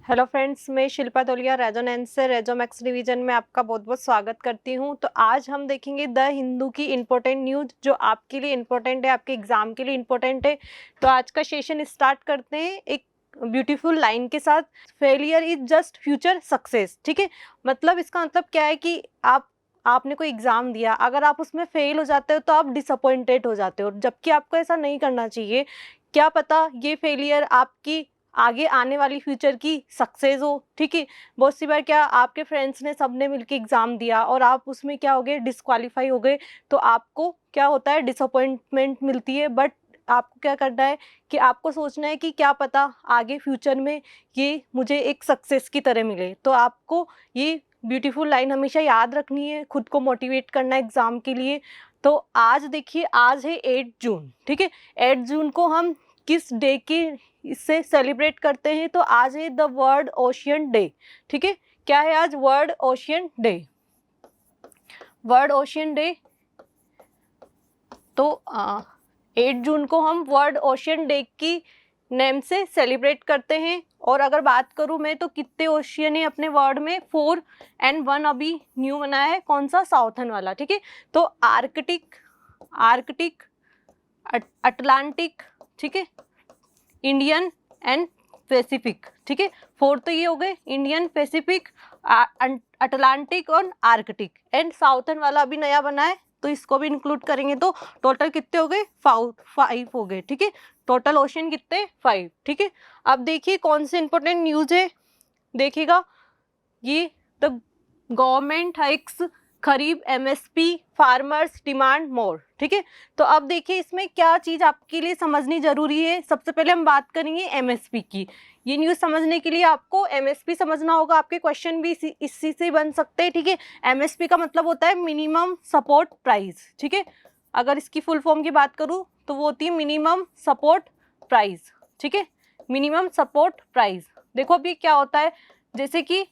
Hello friends, मैं शिल्पा तोलिया resonance से रेजोमैक्स डिवीजन में आपका बहुत बहुत स्वागत करती हूं। तो आज हम देखेंगे द हिंदू की इम्पोर्टेंट न्यूज़ जो आपके लिए इम्पोर्टेंट है, आपके एग्जाम के लिए इम्पोर्टेंट है। तो आज का सेशन स्टार्ट करते हैं एक ब्यूटीफुल लाइन के साथ। Failure is just future success. ठीक है, मतलब इसका मतलब क्या है कि आपने कोई एग्जाम दिया, अगर आप उसमें फेल हो जाते हो तो आप डिसअपॉइंटेड हो जाते हो, जबकि आपको ऐसा नहीं करना चाहिए। क्या पता ये फेलियर आपकी आगे आने वाली फ्यूचर की सक्सेस हो। ठीक है, बहुत सी बार क्या आपके फ्रेंड्स ने सबने मिलके एग्जाम दिया और आप उसमें क्या हो गए, डिस्क्वालीफाई हो गए, तो आपको क्या होता है, डिसअपॉइंटमेंट मिलती है। बट आपको क्या करना है कि आपको सोचना है कि क्या पता आगे फ्यूचर में ये मुझे एक सक्सेस की तरह मिले। तो आपको ये ब्यूटीफुल लाइन हमेशा याद रखनी है, खुद को मोटिवेट करना है एग्जाम के लिए। तो आज देखिए, आज है 8 जून। ठीक है, 8 जून को हम किस डे की इससे सेलिब्रेट करते हैं? तो आज है द वर्ल्ड ओशियन डे। ठीक है, क्या है आज? World ocean day. World ocean day. तो 8 जून को हम वर्ल्ड ओशियन डे की नेम से सेलिब्रेट करते हैं। और अगर बात करूं मैं, तो कितने ओशियन है अपने वर्ल्ड में? 4 एंड 1 अभी न्यू बनाया है। कौन सा? साउथर्न वाला। ठीक है, तो आर्कटिक, आर्कटिक, अटलांटिक, ठीक है, इंडियन एंड पैसिफिक। ठीक है, 4 तो ये हो गए, इंडियन, पैसिफिक, अटलांटिक और आर्कटिक। एंड साउथर्न वाला अभी नया बना है, तो इसको भी इंक्लूड करेंगे तो टोटल कितने हो गए? 5 हो गए। ठीक है, टोटल ओशियन कितने? 5। ठीक है, अब देखिए कौन से इंपॉर्टेंट न्यूज है, देखिएगा। ये the government hikes kharif MSP, farmers demand more. ठीक है, तो अब देखिए इसमें क्या चीज आपके लिए समझनी जरूरी है। सबसे पहले हम बात करेंगे एमएसपी की। ये न्यूज समझने के लिए आपको एमएसपी समझना होगा। आपके क्वेश्चन भी इसी से बन सकते हैं। ठीक है, एमएसपी का मतलब होता है मिनिमम सपोर्ट प्राइस। ठीक है, अगर इसकी फुल फॉर्म की बात करूं तो वो होती है मिनिमम सपोर्ट प्राइस। ठीक है, मिनिमम सपोर्ट प्राइस। देखो अभी क्या होता है, जैसे कि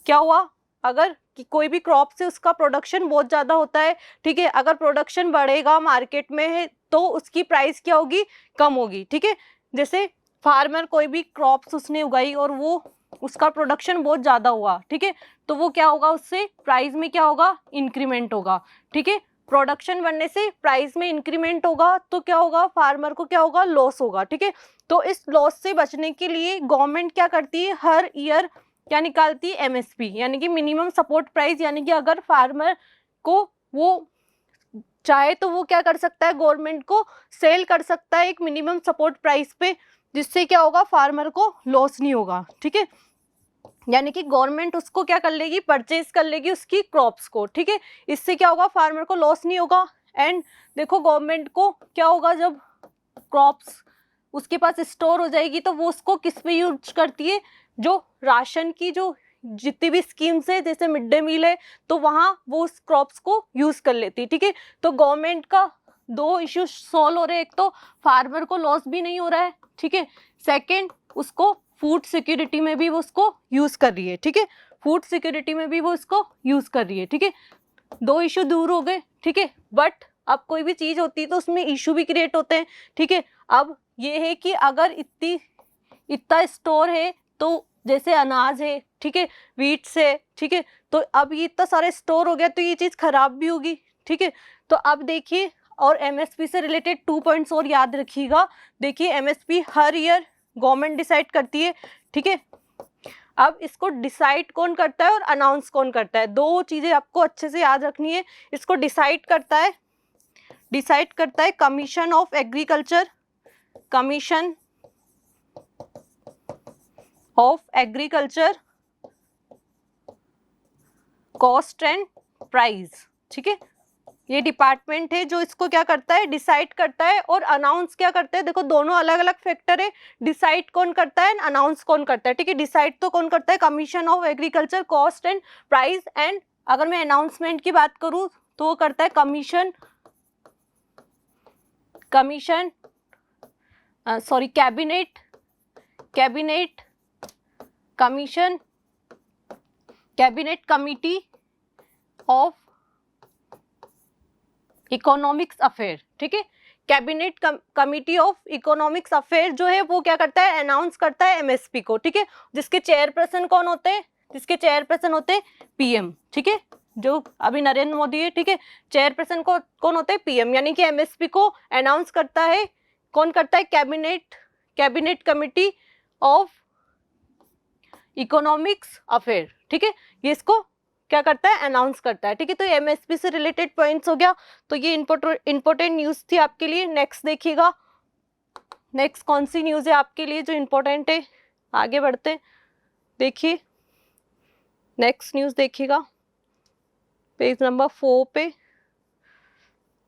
क्या हुआ, अगर कि कोई भी क्रॉप से उसका प्रोडक्शन बहुत ज़्यादा होता है। ठीक है, अगर प्रोडक्शन बढ़ेगा मार्केट में है तो उसकी प्राइस क्या होगी? कम होगी। ठीक है, जैसे फार्मर कोई भी क्रॉप्स उसने उगाई और वो उसका प्रोडक्शन बहुत ज़्यादा हुआ। ठीक है, तो वो क्या होगा, उससे प्राइस में क्या होगा? इंक्रीमेंट होगा। ठीक है, प्रोडक्शन बढ़ने से प्राइस में इंक्रीमेंट होगा तो क्या होगा? फार्मर को क्या होगा? लॉस होगा। ठीक है, तो इस लॉस से बचने के लिए गवर्नमेंट क्या करती है? हर ईयर क्या निकालती है? एमएसपी, यानी कि मिनिमम सपोर्ट प्राइस। यानी कि अगर फार्मर को वो चाहे तो वो क्या कर सकता है? गवर्नमेंट को सेल कर सकता है एक मिनिमम सपोर्ट प्राइस पे, जिससे क्या होगा? फार्मर को लॉस नहीं होगा। ठीक है, यानी कि गवर्नमेंट उसको क्या कर लेगी? परचेज कर लेगी उसकी क्रॉप्स को। ठीक है, इससे क्या होगा? फार्मर को लॉस नहीं होगा। एंड देखो गवर्नमेंट को क्या होगा, जब क्रॉप्स उसके पास स्टोर हो जाएगी तो वो उसको किस पे यूज करती है? जो राशन की जो जितनी भी स्कीम्स है, जैसे मिड डे मील है, तो वहां वो उस क्रॉप्स को यूज कर लेती है। ठीक है, तो गवर्नमेंट का 2 इश्यूज सॉल्व हो रहे हैं। एक तो फार्मर को लॉस भी नहीं हो रहा है। ठीक है, सेकेंड उसको फूड सिक्योरिटी में भी वो उसको यूज कर रही है। ठीक है, फूड सिक्योरिटी में भी वो इसको यूज कर रही है। ठीक है, 2 इशू दूर हो गए। ठीक है, बट अब कोई भी चीज होती है तो उसमें इशू भी क्रिएट होते हैं। ठीक है, अब ये है कि अगर इतना स्टोर है, तो जैसे अनाज है, ठीक है, वीट से, ठीक है, तो अब ये इतना सारे स्टोर हो गया तो ये चीज खराब भी होगी। ठीक है, तो अब देखिए, और एमएसपी से रिलेटेड 2 पॉइंट्स और याद रखिएगा। देखिए एमएसपी हर ईयर गवर्नमेंट डिसाइड करती है। ठीक है, अब इसको डिसाइड कौन करता है और अनाउंस कौन करता है? 2 चीजें आपको अच्छे से याद रखनी है। इसको डिसाइड करता है commission of agriculture, commission of agriculture cost and price. ठीक है, ये डिपार्टमेंट है जो इसको क्या करता है? डिसाइड करता है। और अनाउंस क्या करता है? देखो दोनों अलग अलग फैक्टर है। डिसाइड कौन करता है, अनाउंस कौन करता है? ठीक है, डिसाइड तो कौन करता है? Commission of agriculture cost and price. And अगर मैं अनाउंसमेंट की बात करूं तो वो करता है commission cabinet commission, cabinet committee of economics affair. ठीक है, cabinet committee of economics affair जो है वो क्या करता है, अनाउंस करता है एमएसपी को, ठीक है, जिसके चेयरपर्सन कौन होते हैं, जिसके चेयरपर्सन होते हैं पीएम, ठीक है, जो अभी नरेंद्र मोदी है, ठीक है, चेयरपर्सन को कौन होते हैं, पीएम, यानी कि एमएसपी को अनाउंस करता है कौन करता है, cabinet committee of economics affair, ठीक है, ये इसको क्या करता है, अनाउंस करता है, ठीक है। तो एमएसपी से रिलेटेड पॉइंट्स हो गया, तो ये इंपॉर्टेंट न्यूज थी आपके लिए। नेक्स्ट देखिएगा, नेक्स्ट कौन सी न्यूज है आपके लिए जो इंपॉर्टेंट है, आगे बढ़ते हैं। देखिए नेक्स्ट न्यूज देखिएगा पेज नंबर 4 पे,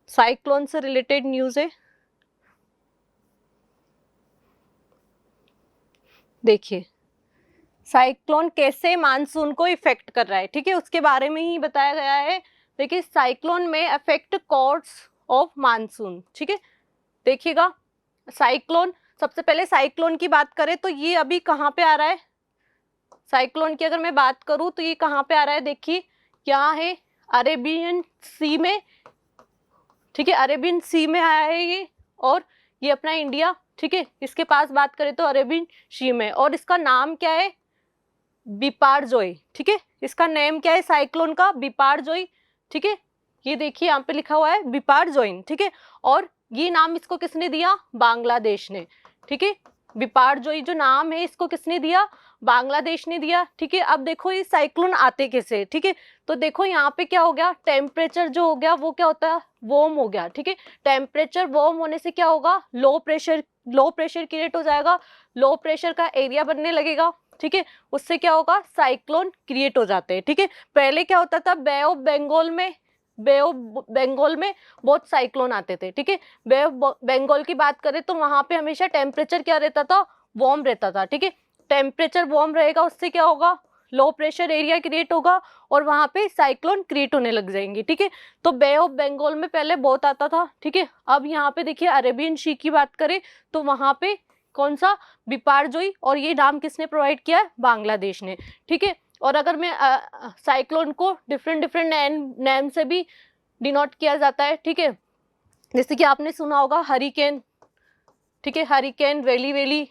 साइक्लोन से रिलेटेड न्यूज है। देखिए साइक्लोन कैसे मानसून को इफेक्ट कर रहा है, ठीक है, उसके बारे में ही बताया गया है। देखिए साइक्लोन में अफेक्ट कोर्स ऑफ मानसून, ठीक है, देखिएगा साइक्लोन, सबसे पहले साइक्लोन की बात करें तो ये अभी कहाँ पे आ रहा है, साइक्लोन की अगर मैं बात करूं तो ये कहाँ पे आ रहा है, देखिए क्या है, अरेबियन सी में, ठीक है, अरेबियन सी में आया है ये, और ये अपना इंडिया, ठीक है, इसके पास बात करें तो अरेबियन सी में, और इसका नाम क्या है, बिपारजोई, ठीक है, इसका नेम क्या है साइक्लोन का, बिपारजोई, ठीक है, ये देखिए यहाँ पे लिखा हुआ है बिपारजोइन, ठीक है, और ये नाम इसको किसने दिया, बांग्लादेश ने, ठीक है, बिपारजोई जो नाम है इसको किसने दिया, बांग्लादेश ने दिया, ठीक है। अब देखो ये साइक्लोन आते कैसे, ठीक है, तो देखो यहाँ पे क्या हो गया, टेम्परेचर जो हो गया वो क्या होता है, वार्म हो गया, ठीक है, टेम्परेचर वार्म होने से क्या होगा, लो प्रेशर क्रिएट हो जाएगा, लो प्रेशर का एरिया बनने लगेगा, ठीक है, उससे क्या होगा, साइक्लोन क्रिएट हो जाते हैं, ठीक है। पहले क्या होता था, बे ऑफ बंगाल में बहुत साइक्लोन आते थे, ठीक है, बे ऑफ बंगाल की बात करें तो वहां पे हमेशा टेम्परेचर क्या रहता था, वार्म रहता था, ठीक है, टेम्परेचर वार्म रहेगा, उससे क्या होगा, लो प्रेशर एरिया क्रिएट होगा और वहां पे साइक्लोन क्रिएट होने लग जाएंगे, ठीक है। तो बे ऑफ बंगाल में पहले बहुत आता था, ठीक है, अब यहाँ पे देखिए अरेबियन सी की बात करें तो वहां पे कौन सा, बिपारजोई, और ये नाम किसने प्रोवाइड किया है, बांग्लादेश ने, ठीक है। और अगर मैं साइक्लोन को डिफरेंट नेम से भी डिनोट किया जाता है, ठीक है, जैसे कि आपने सुना होगा हरिकेन, ठीक है, हरिकेन, वेली,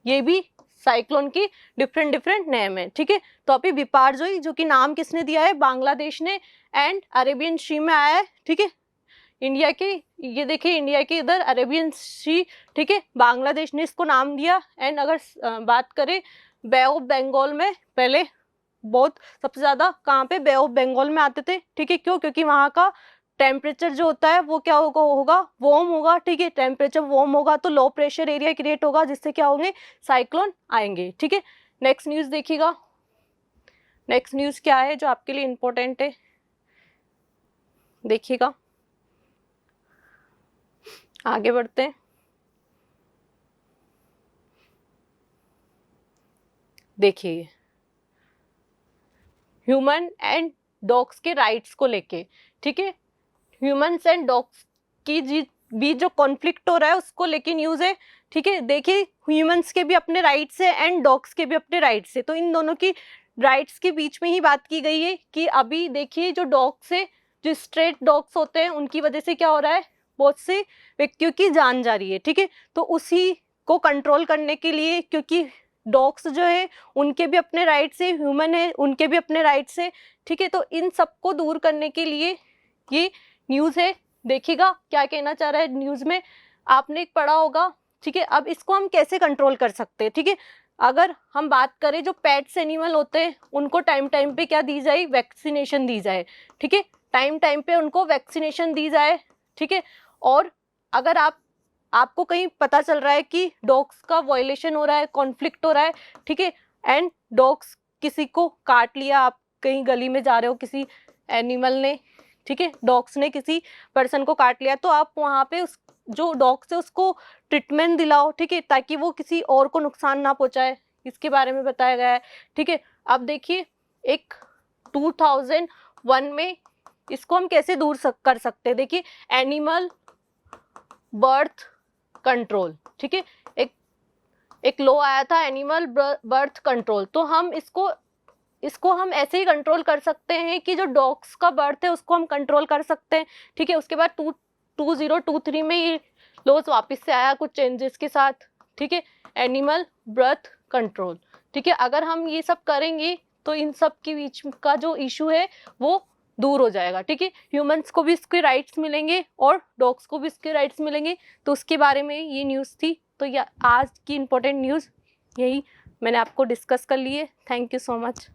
ये भी साइक्लोन की डिफरेंट नेम है, ठीक है। तो अभी बिपारजोई जो कि नाम किसने दिया है, बांग्लादेश ने, एंड अरेबियन सी में आया है, ठीक है, इंडिया के, ये देखिए इंडिया के इधर अरेबियन सी, ठीक है, बांग्लादेश ने इसको नाम दिया। एंड अगर बात करें बे ऑफ बंगाल में, पहले बहुत सबसे ज्यादा कहाँ पे, बे ऑफ बंगाल में आते थे, ठीक है, क्यों, क्योंकि वहाँ का टेम्परेचर जो होता है वो क्या होगा वार्म होगा, ठीक है, टेम्परेचर वार्म होगा तो लो प्रेशर एरिया क्रिएट होगा, जिससे क्या होंगे, साइक्लोन आएंगे, ठीक है। नेक्स्ट न्यूज देखिएगा, नेक्स्ट न्यूज क्या है जो आपके लिए इंपॉर्टेंट है, देखिएगा, आगे बढ़ते हैं। देखिए ह्यूमन एंड डॉग्स के राइट्स को लेके, ठीक है, ह्यूमंस एंड डॉग्स की बीच जो कॉन्फ्लिक्ट हो रहा है उसको लेके न्यूज है, ठीक है। देखिए ह्यूमंस के भी अपने राइट्स है एंड डॉग्स के भी अपने राइट्स है, तो इन दोनों की राइट्स के बीच में ही बात की गई है कि अभी देखिए जो डॉग्स है, जो स्ट्रेट डॉग्स होते हैं उनकी वजह से क्या हो रहा है, बहुत से व्यक्तियों की जान जा रही है, ठीक है। तो उसी को कंट्रोल करने के लिए, क्योंकि डॉग्स जो है उनके भी अपने राइट्स है, ह्यूमन है उनके भी अपने राइट्स है, ठीक है, तो इन सबको दूर करने के लिए ये न्यूज है। देखिएगा क्या कहना चाह रहा है न्यूज में, आपने पढ़ा होगा, ठीक है। अब इसको हम कैसे कंट्रोल कर सकते हैं, ठीक है, अगर हम बात करें जो पेट्स एनिमल होते हैं उनको टाइम पे क्या दी जाए, वैक्सीनेशन दी जाए, ठीक है, टाइम पे उनको वैक्सीनेशन दी जाए, ठीक है। और अगर आपको कहीं पता चल रहा है कि डॉग्स का वायलेशन हो रहा है, कॉन्फ्लिक्ट हो रहा है, ठीक है, एंड डॉग्स किसी को काट लिया, आप कहीं गली में जा रहे हो, किसी एनिमल ने, ठीक है, डॉग्स ने किसी पर्सन को काट लिया, तो आप वहाँ पे उस जो डॉग्स है उसको ट्रीटमेंट दिलाओ, ठीक है, ताकि वो किसी और को नुकसान ना पहुँचाए, इसके बारे में बताया गया है, ठीक है। अब देखिए एक 2001 में इसको हम कैसे दूर कर सकते हैं, देखिए एनिमल बर्थ कंट्रोल, ठीक है, एक लॉ आया था एनिमल बर्थ कंट्रोल, तो हम इसको हम ऐसे ही कंट्रोल कर सकते हैं कि जो डॉग्स का बर्थ है उसको हम कंट्रोल कर सकते हैं, ठीक है। उसके बाद 2023 में ये लॉज वापस से आया कुछ चेंजेस के साथ, ठीक है, एनिमल बर्थ कंट्रोल, ठीक है। अगर हम ये सब करेंगे तो इन सब के बीच का जो इशू है वो दूर हो जाएगा, ठीक है। ह्यूमंस को भी इसके राइट्स मिलेंगे और डॉग्स को भी इसके राइट्स मिलेंगे। तो उसके बारे में ये न्यूज़ थी। तो ये आज की इम्पोर्टेंट न्यूज़ यही मैंने आपको डिस्कस कर ली है। Thank you so much.